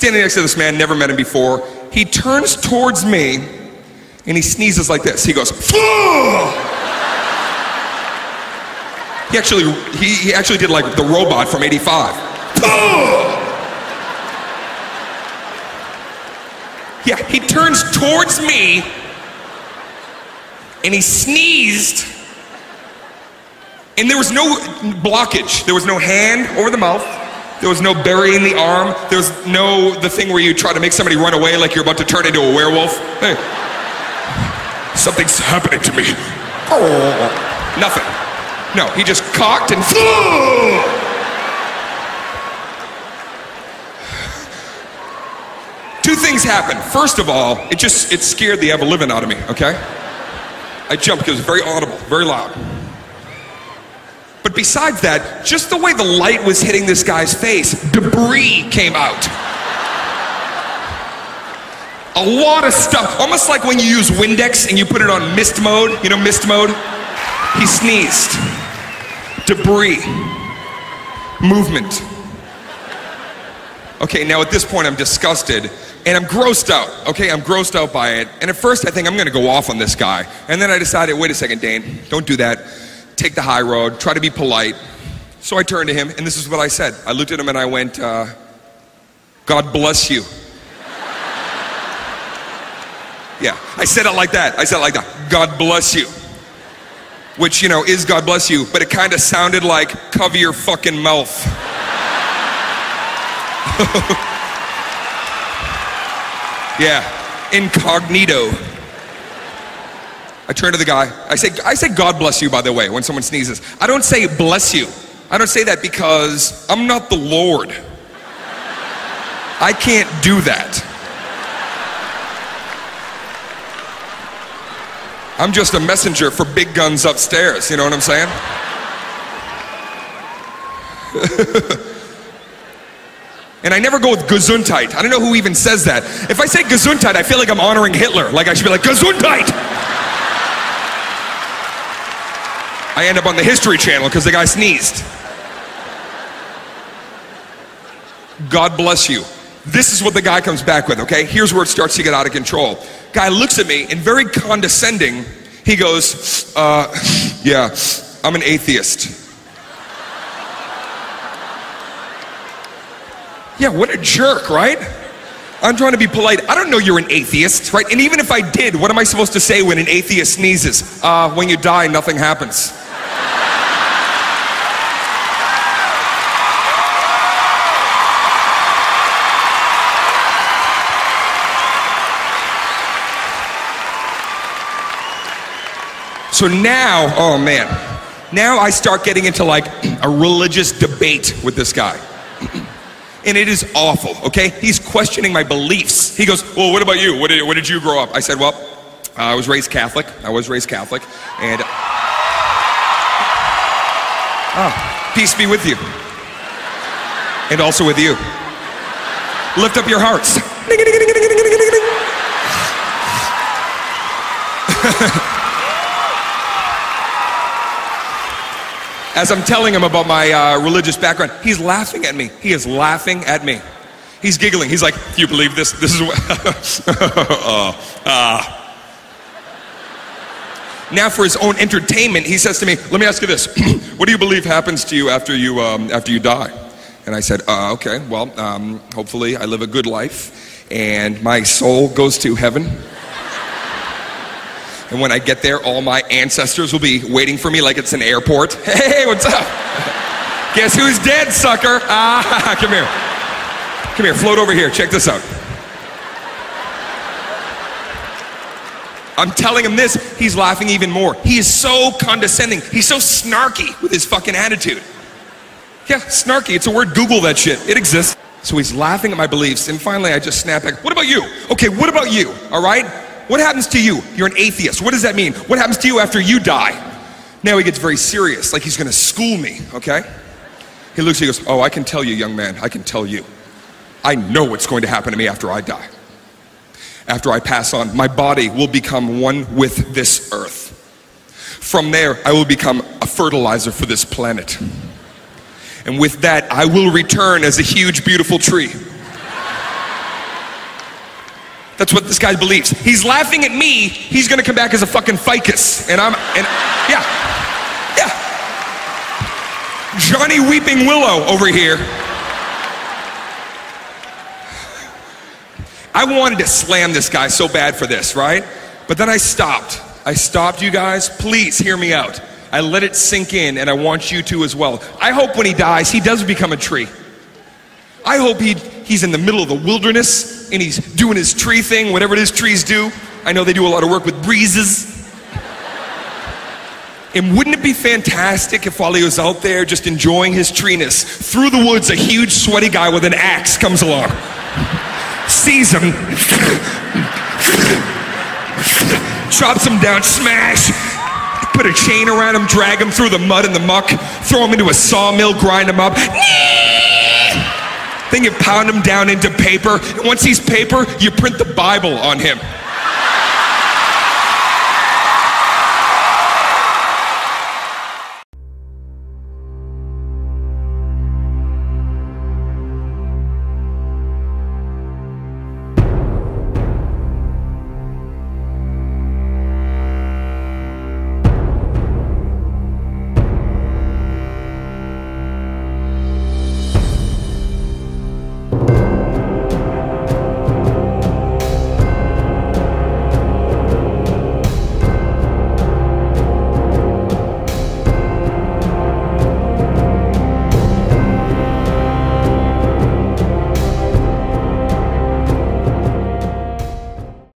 standing next to this man, never met him before. He turns towards me and he sneezes like this. He goes, "Fuh!" He actually did like the robot from '85. Yeah, he turns towards me and he sneezed, and there was no blockage. There was no hand over the mouth. There was no burying the arm. There was no the thing where you try to make somebody run away like you're about to turn into a werewolf. Hey, something's happening to me. Oh, nothing. No, he just cocked and Two things happened. First of all, it scared the ever-living out of me, okay? I jumped because it was very audible, very loud. But besides that, just the way the light was hitting this guy's face, debris came out. A lot of stuff, almost like when you use Windex and you put it on mist mode, you know mist mode? He sneezed. Debris. Movement. Okay, now at this point I'm disgusted and I'm grossed out, okay? I'm grossed out by it. And at first I think I'm gonna go off on this guy. And then I decided, wait a second, Dane, don't do that. Take the high road, try to be polite. So I turned to him and this is what I said. I looked at him and I went, God bless you. Yeah, I said it like that. I said it like that. God bless you. Which, you know, is God bless you, but it kind of sounded like cover your fucking mouth. Yeah, incognito. I turn to the guy. I say God bless you, by the way, when someone sneezes. I don't say bless you. I don't say that because I'm not the Lord. I can't do that. I'm just a messenger for big guns upstairs, you know what I'm saying? And I never go with Gesundheit. I don't know who even says that. If I say Gesundheit, I feel like I'm honoring Hitler. Like I should be like, Gesundheit! I end up on the History Channel because the guy sneezed. God bless you. This is what the guy comes back with, okay? Here's where it starts to get out of control. Guy looks at me and very condescending, he goes, yeah, I'm an atheist. Yeah, what a jerk, right? I'm trying to be polite. I don't know you're an atheist, right? And even if I did, what am I supposed to say when an atheist sneezes? When you die, nothing happens. So now, oh man, now I start getting into like a religious debate with this guy. And it is awful, okay? He's questioning my beliefs. He goes, well, what about you? What did you grow up? I said, well, I was raised Catholic. And peace be with you. And also with you. Lift up your hearts. As I'm telling him about my religious background, he's laughing at me. He is laughing at me. He's giggling. He's like, do you believe this? This is what... Now for his own entertainment, he says to me, let me ask you this. What do you believe happens to you after you die? And I said, okay, well, hopefully I live a good life and my soul goes to heaven. And when I get there, all my ancestors will be waiting for me like it's an airport. Hey, what's up? Guess who's dead, sucker? Come here. Come here, float over here. Check this out. I'm telling him this, he's laughing even more. He is so condescending. He's so snarky with his fucking attitude. Yeah, snarky, it's a word, Google that shit. It exists. So he's laughing at my beliefs, and finally I just snap back, what about you? Okay, what about you, all right? What happens to you? You're an atheist. What does that mean? What happens to you after you die? Now he gets very serious, like he's gonna school me, okay? He looks, he goes, oh, I can tell you, young man, I can tell you. I know what's going to happen to me after I die. After I pass on, my body will become one with this earth. From there, I will become a fertilizer for this planet. And with that, I will return as a huge, beautiful tree. That's what this guy believes. He's laughing at me, he's gonna come back as a fucking ficus. Yeah. Johnny Weeping Willow over here. I wanted to slam this guy so bad for this, right? But then I stopped. You guys. Please hear me out. I let it sink in, and I want you to as well. I hope when he dies, he does become a tree. I hope he's in the middle of the wilderness, and he's doing his tree thing, whatever it is trees do. I know they do a lot of work with breezes. And wouldn't it be fantastic if while he was out there just enjoying his treeness, through the woods a huge sweaty guy with an axe comes along, sees him, chops him down, smash, put a chain around him, drag him through the mud and the muck, throw him into a sawmill, grind him up. Then you pound him down into paper, and once he's paper, you print the Bible on him.